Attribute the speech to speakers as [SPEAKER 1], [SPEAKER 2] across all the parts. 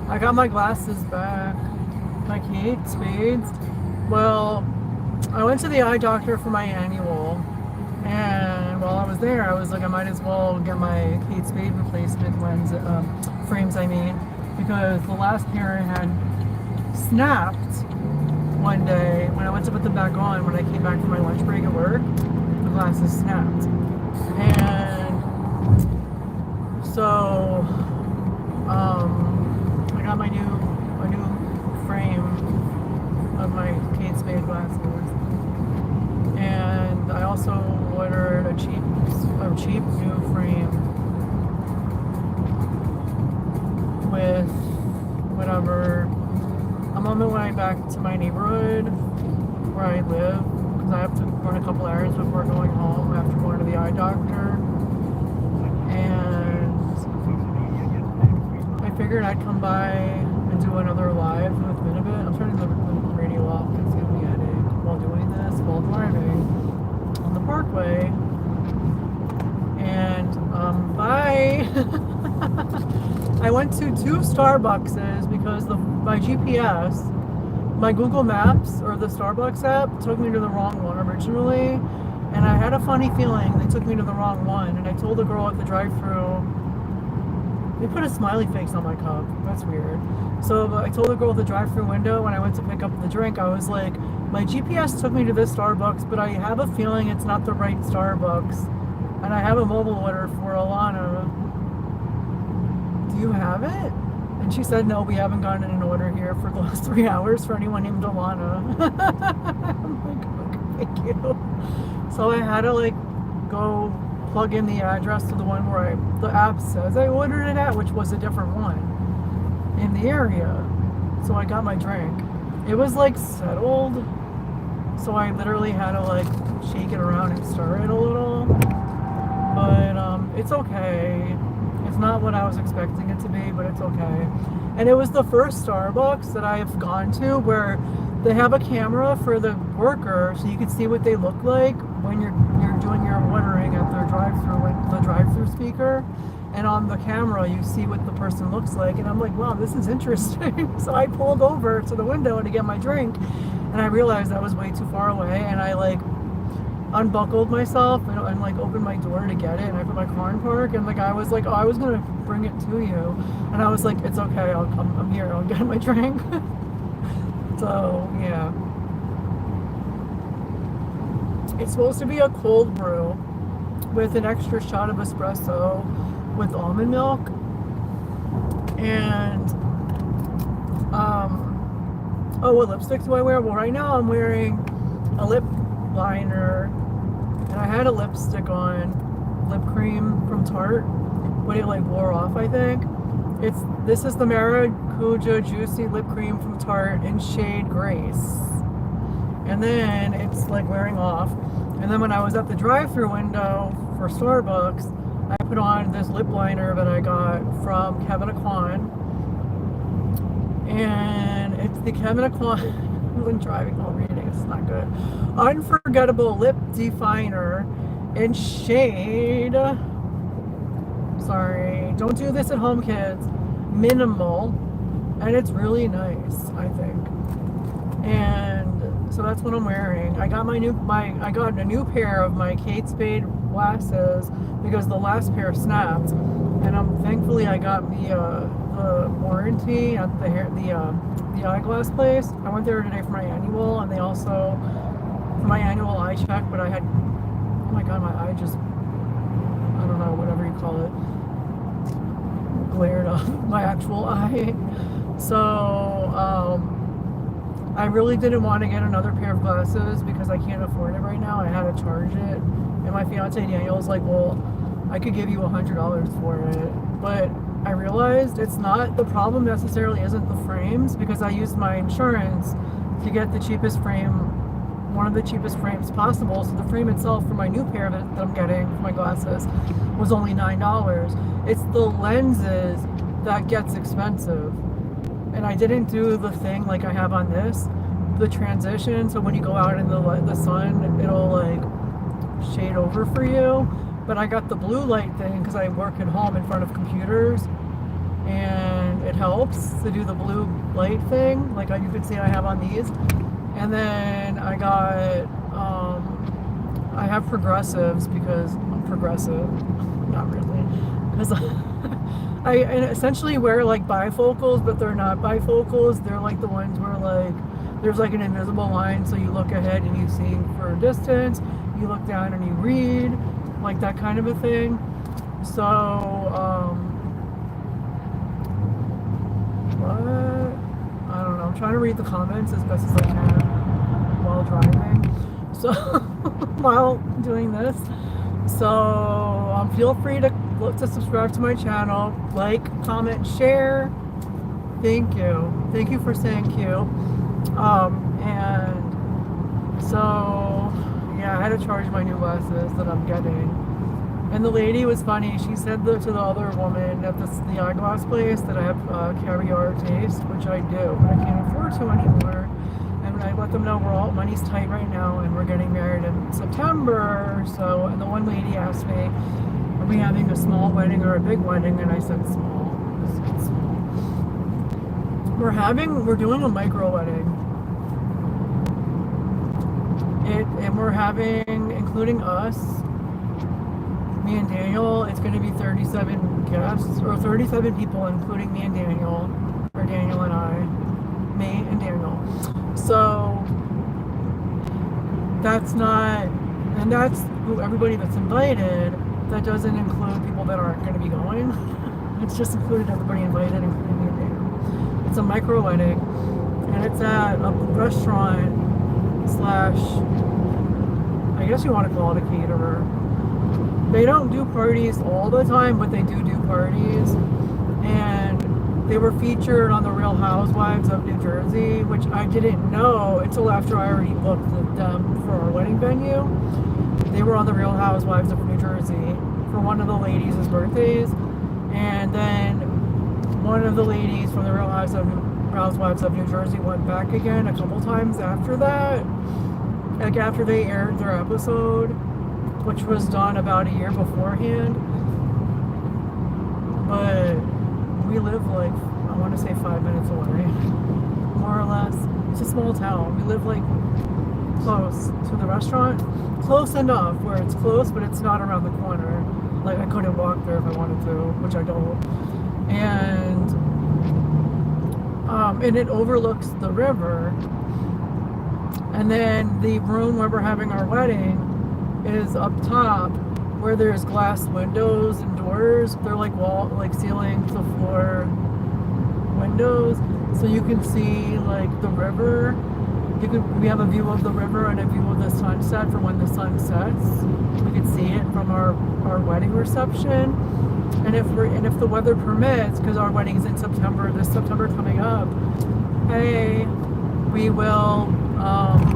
[SPEAKER 1] I got my glasses back. My Kate Spades. Well, I went to the eye doctor for my annual, and while I was there, I was like, I might as well get my Kate Spade replacement lens frames. I mean, because the last pair had snapped one day when I went to put them back on. When I came back from my lunch break at work, the glasses snapped, and so I got my new frame of my Kate Spade glasses, and I also ordered a cheap new frame with whatever. I'm on my way back to my neighborhood where I live because I have to run a couple errands before going home after going to the eye doctor, and I figured I'd come by and do another live with Minibit. I'm turning the radio off because it's giving me a headache while doing this, while driving on the parkway. And bye. I went to 2 Starbuckses because my GPS, my Google Maps or the Starbucks app took me to the wrong one originally, and I had a funny feeling they took me to the wrong one. And I told the girl at the drive-thru, they put a smiley face on my cup. That's weird. So I told the girl at the drive-thru window when I went to pick up the drink, I was like, my GPS took me to this Starbucks, but I have a feeling it's not the right Starbucks. And I have a mobile order for Alana. Do you have it? And she said, no, we haven't gotten an order here for the last 3 hours for anyone named Alana. I'm like, okay, thank you. So I had to go plug in the address to the one where the app says I ordered it at, which was a different one in the area. So I got my drink. It was settled. So I literally had to shake it around and stir it a little. But it's okay. It's not what I was expecting it to be, but it's okay. And it was the first Starbucks that I have gone to where they have a camera for the worker so you can see what they look like when you're doing your ordering at their drive-thru with the drive-thru speaker. And on the camera you see what the person looks like, and I'm like, wow, this is interesting. So I pulled over to the window to get my drink, and I realized I was way too far away, and I unbuckled myself and opened my door to get it, and I put my car in park, and the guy was like, oh, I was gonna bring it to you, and I was like, it's okay, I'm here, I'll get my drink. So yeah, it's supposed to be a cold brew with an extra shot of espresso with almond milk, and oh, what lipstick do I wear? Well, right now I'm wearing a lip liner, and I had a lipstick on, lip cream from Tarte, but it wore off, I think. This is the Maracuja Juicy Lip Cream from Tarte in shade Grace, and then it's wearing off. And then when I was at the drive-thru window for Starbucks, I put on this lip liner that I got from Kevin Aquan, and it's the Kevin Aquan when driving while reading, it's not good, Unforgettable Lip Definer in shade, sorry, don't do this at home, kids, Minimal, and it's really nice, I think. And so that's what I'm wearing. I got I got a new pair of my Kate Spade glasses because the last pair snapped, and thankfully I got the warranty at the eyeglass place. I went there today for my annual, and they also for my annual eye check, but I had, oh my god, my eye just, I don't know, whatever you call it, glared off my actual eye. So I really didn't want to get another pair of glasses because I can't afford it right now. I had to charge it, and my fiance Daniel was like, well, I could give you $100 for it, but I realized it's not, the problem necessarily isn't the frames, because I used my insurance to get the cheapest frame, one of the cheapest frames possible. So the frame itself for my new pair that I'm getting for my glasses was only $9. It's the lenses that gets expensive, and I didn't do the thing like I have on this, the transition, so when you go out in the sun, it'll shade over for you. But I got the blue light thing because I work at home in front of computers, and it helps to do the blue light thing, like you can see I have on these. And then I got, I have progressives because I'm progressive. Not really. Because I essentially wear like bifocals, but they're not bifocals. They're like the ones where like there's like an invisible line, so you look ahead and you see for a distance, you look down and you read, like that kind of a thing. So, what? I don't know. I'm trying to read the comments as best as I can while driving. So, while doing this. So, feel free to subscribe to my channel, like, comment, share. Thank you. Thank you for saying Q. And so, yeah, I had to charge my new glasses that I'm getting. And the lady was funny. She said to the other woman at the eyeglass place that I have caviar taste, which I do, but I can't afford to anymore. And I let them know money's tight right now, and we're getting married in September. So, and the one lady asked me, "Are we having a small wedding or a big wedding?" And I said small. I said small. We're doing a micro wedding. And we're having, including us, me and Daniel, it's going to be 37 guests, or 37 people, including me and Daniel, or Daniel and I, me and Daniel. So that's not, and that's everybody that's invited. That doesn't include people that aren't going to be going. It's just included everybody invited, including me and Daniel. It's a micro wedding, and it's at a restaurant slash, I guess you want to call it a caterer. They don't do parties all the time, but they do parties. And they were featured on The Real Housewives of New Jersey, which I didn't know until after I already booked them for our wedding venue. They were on The Real Housewives of New Jersey for one of the ladies' birthdays. And then one of the ladies from The Real Housewives of New Jersey went back again a couple times after that. Like after they aired their episode, which was done about a year beforehand. But we live like, I want to say 5 minutes away, more or less. It's a small town. We live like close to the restaurant. Close enough where it's close, but it's not around the corner. Like I couldn't walk there if I wanted to, which I don't. And it overlooks the river. And then the room where we're having our wedding is up top, where there's glass windows and doors. They're like ceiling to floor windows, so you can see like the river. We have a view of the river and a view of the sunset for when the sun sets. We can see it from our wedding reception. And if the weather permits, because our wedding is in September, this September coming up, hey, we will.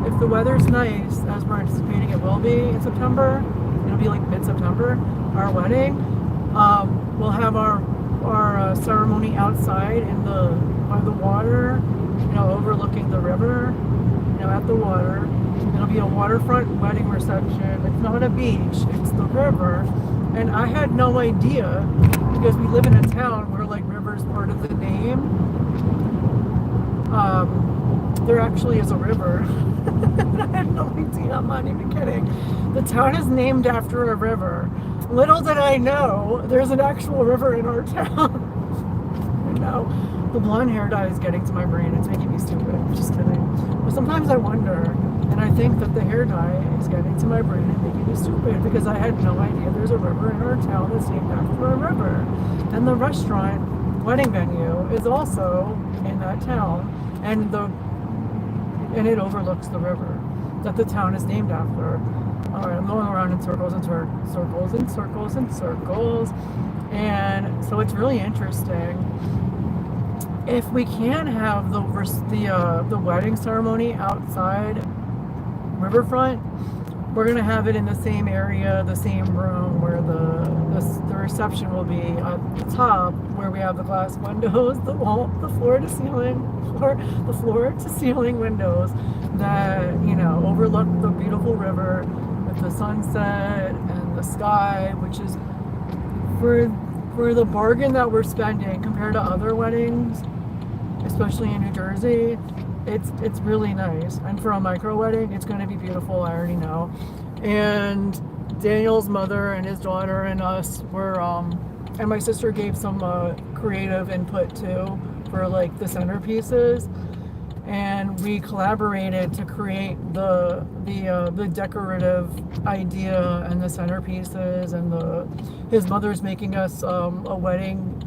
[SPEAKER 1] If the weather's nice, as we're anticipating it will be in September, it'll be like mid-September, our wedding, we'll have our ceremony outside by the water, overlooking the river, at the water. It'll be a waterfront wedding reception. It's not a beach, it's the river. And I had no idea, because we live in a town where like river's part of the name. There actually is a river. I had no idea, I'm not even kidding. The town is named after a river. Little did I know, there's an actual river in our town. I know. The blonde hair dye is getting to my brain. It's making me stupid. Just kidding. But sometimes I wonder, and I think that the hair dye is getting to my brain and making me stupid, because I had no idea there's a river in our town that's named after a river. And the restaurant, wedding venue, is also in that town. And it overlooks the river that the town is named after. All right, I'm going around in circles and circles and circles and circles. And so it's really interesting. If we can't have the wedding ceremony outside riverfront, we're gonna have it in the same area, the same room where the reception will be at the top, where we have the glass windows, the floor to ceiling windows that overlook the beautiful river with the sunset and the sky, which is for for the bargain that we're spending compared to other weddings, especially in New Jersey, it's really nice. And for a micro wedding, it's going to be beautiful. I already know. And Daniel's mother and his daughter and us were, and my sister gave some creative input too for like the centerpieces, and we collaborated to create the decorative idea and the centerpieces, and his mother's making us a wedding.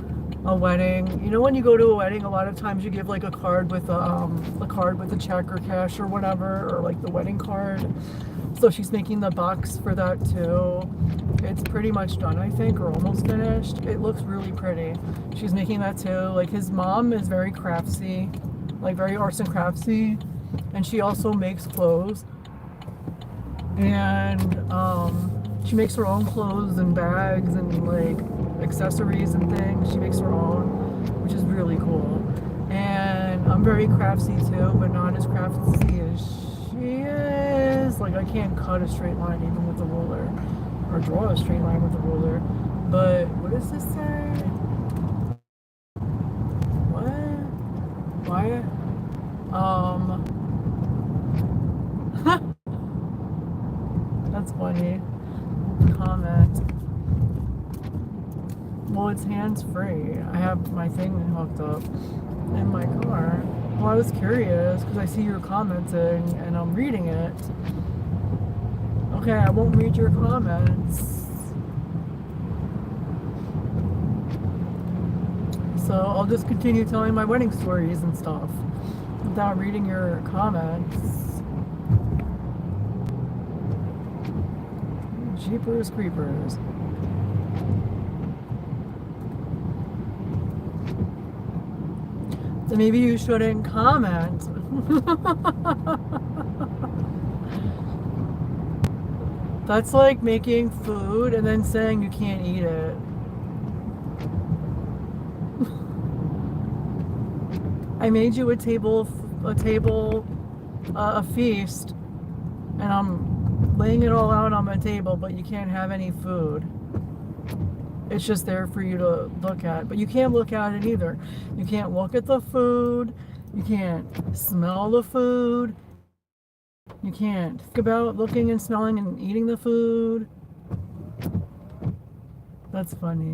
[SPEAKER 1] You know, when you go to a wedding, a lot of times you give like a card with a check or cash or whatever, or like the wedding card. So she's making the box for that too. It's pretty much done, I think, or almost finished. It looks really pretty. She's making that too. Like, his mom is very craftsy, like very arts and craftsy, and she also makes clothes. And she makes her own clothes and bags and like accessories and things. She makes her own, which is really cool. And I'm very craftsy too, but not as craftsy as she is. Like, I can't cut a straight line even with a ruler, or draw a straight line with a ruler. But what does this say? What? Why? That's funny. Comment. Well, it's hands-free. I have my thing hooked up in my car. Well, I was curious because I see you're commenting and I'm reading it. Okay, I won't read your comments. So I'll just continue telling my wedding stories and stuff without reading your comments. Jeepers creepers. So maybe you shouldn't comment. That's like making food and then saying you can't eat it. I made you a feast, and I'm laying it all out on my table, but you can't have any food. It's just there for you to look at, but you can't look at it either. You can't look at the food. You can't smell the food. You can't think about looking and smelling and eating the food. That's funny.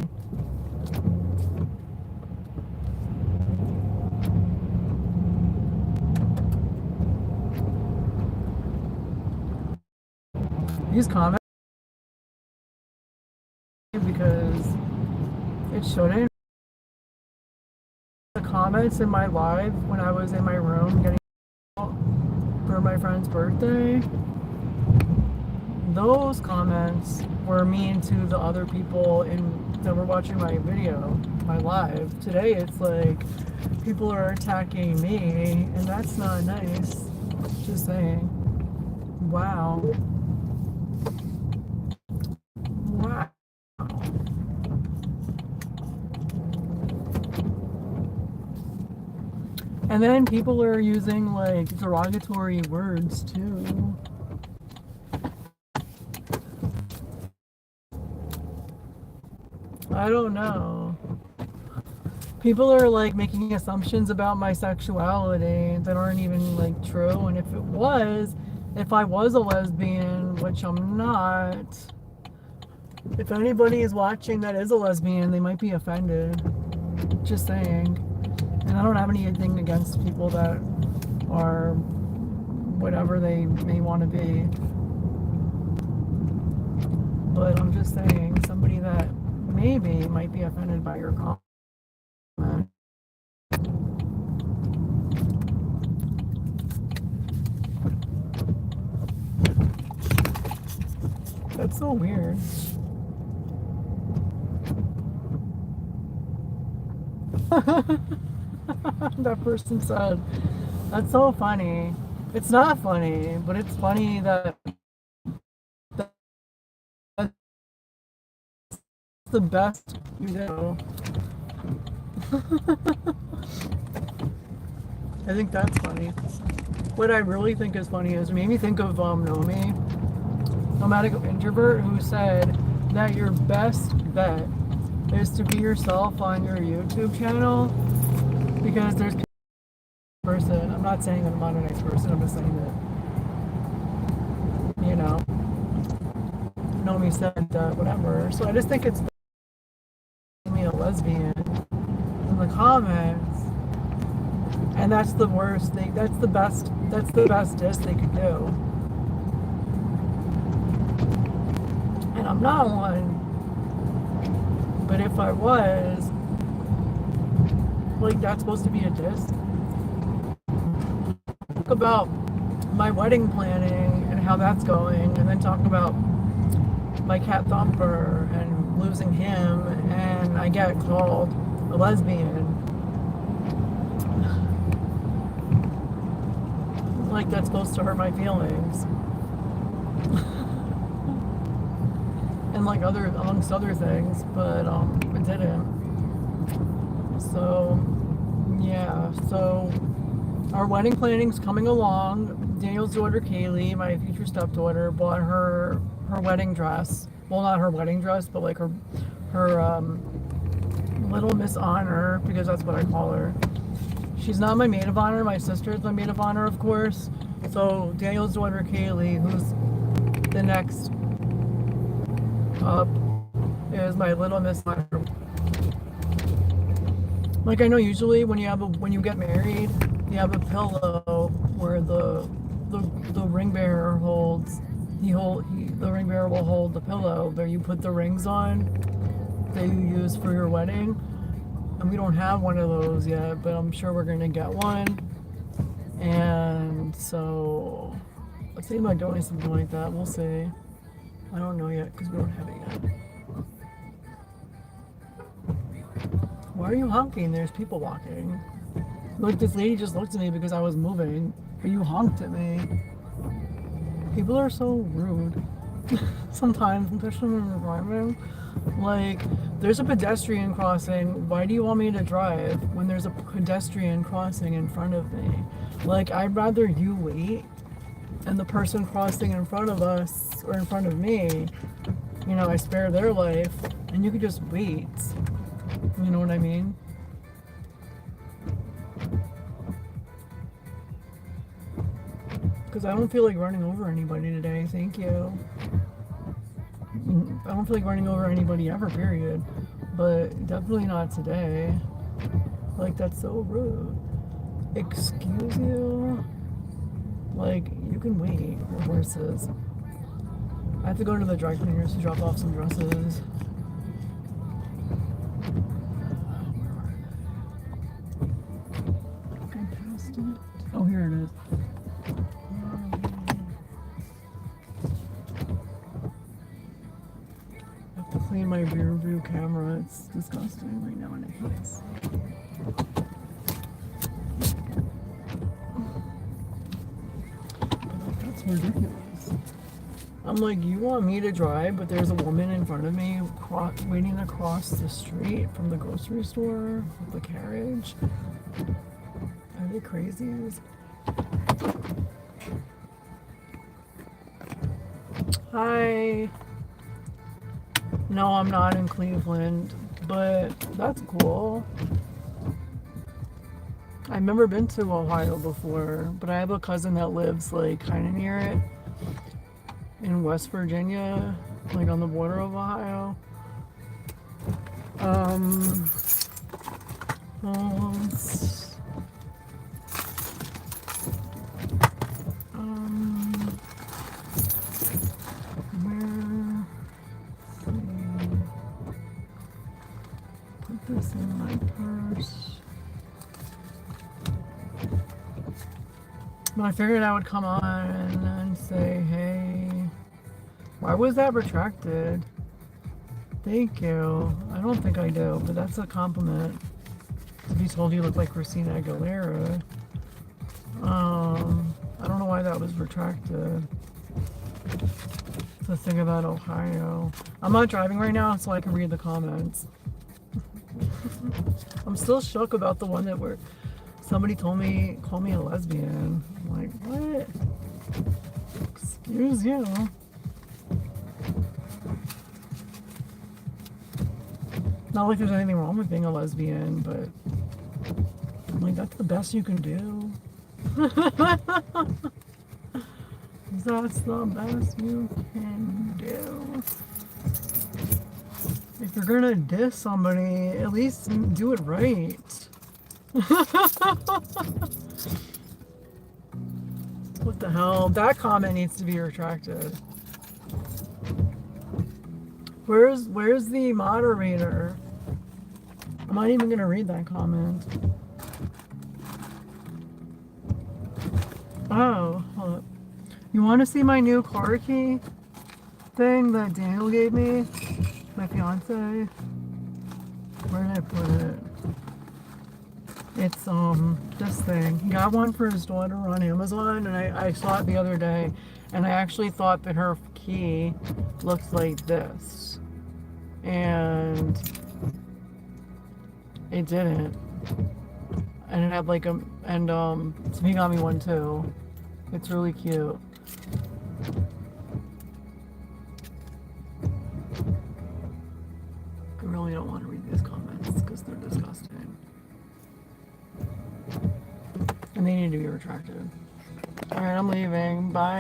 [SPEAKER 1] Use comments because it shouldn't. The comments in my live when I was in my room getting for my friend's birthday, those comments were mean to the other people that were watching my video, my live. Today it's like people are attacking me, and that's not nice. Just saying. Wow. Wow. And then people are using like derogatory words too. I don't know. People are like making assumptions about my sexuality that aren't even like true. And if I was a lesbian, which I'm not, if anybody is watching that is a lesbian, they might be offended. Just saying. And I don't have anything against people that are whatever they may want to be. But I'm just saying, somebody that maybe might be offended by your comment. That's so weird. That person said, that's so funny. It's not funny, but it's funny that that's the best you do. I think that's funny. What I really think is funny is, it made me think of Nomi, nomadic introvert, who said that your best bet is to be yourself on your YouTube channel, because there's person. I'm not saying that I'm not a nice person. I'm just saying that, Nomi said that, whatever. So I just think it's me a lesbian in the comments, and that's the worst thing. That's the best diss they could do. And I'm not one. But if I was, like, that's supposed to be a diss. Talk about my wedding planning and how that's going, and then talk about my cat Thumper and losing him, and I get called a lesbian. Like, that's supposed to hurt my feelings. And like amongst other things, but it didn't. So yeah, so our wedding planning's coming along. Daniel's daughter Kaylee, my future stepdaughter, bought her wedding dress. Well, not her wedding dress, but like her little Miss Honor, because that's what I call her. She's not my maid of honor. My sister is my maid of honor, of course. So Daniel's daughter Kaylee, who's the next up, is my little Miss Honor. Like, I know usually when you get married, you have a pillow where the ring bearer holds. The ring bearer will hold the pillow where you put the rings on that you use for your wedding. And we don't have one of those yet, but I'm sure we're gonna get one. And so I'm thinking about doing something like that. We'll see. I don't know yet because we don't have it yet. Why are you honking? There's people walking. Look, this lady just looked at me because I was moving, but you honked at me. People are so rude. Sometimes, especially when we're driving. Like, there's a pedestrian crossing. Why do you want me to drive when there's a pedestrian crossing in front of me? Like, I'd rather you wait and the person crossing in front of us or in front of me, I spare their life, and you could just wait. You know what I mean? Because I don't feel like running over anybody today. Thank you. I don't feel like running over anybody ever, period. But definitely not today. Like, that's so rude. Excuse you? Like, you can wait. We're horses. I have to go to the dry cleaners to drop off some dresses. I passed it. Oh, here it is. I have to clean my rear view camera. It's disgusting right now, and it hurts. That's ridiculous. I'm like, you want me to drive, but there's a woman in front of me waiting across the street from the grocery store with the carriage. Are they crazies? Hi. No, I'm not in Cleveland, but that's cool. I've never been to Ohio before, but I have a cousin that lives like kind of near it in West Virginia, like on the border of Ohio. Put this in my purse. But I figured I would come on and say, hey, why was that retracted? Thank you. I don't think I do, but that's a compliment. If you told you look like Christina Aguilera. I don't know why that was retracted. The thing about Ohio. I'm not driving right now, so I can read the comments. I'm still shook about the one that somebody called me a lesbian. I'm like, what? Excuse you. Not like there's anything wrong with being a lesbian, but I'm like, that's the best you can do. That's the best you can do. If you're gonna diss somebody, at least do it right. What the hell? That comment needs to be retracted. Where's the moderator? I'm not even gonna read that comment. Oh, hold up. You want to see my new car key thing that Daniel gave me? My fiance. Where did I put it? It's this thing. He got one for his daughter on Amazon, and I saw it the other day, and I actually thought that her key looks like this, and it didn't. And it had like so he got me one too. It's really cute. I really don't want to read these comments because they're disgusting. And they need to be retracted. Alright, I'm leaving. Bye.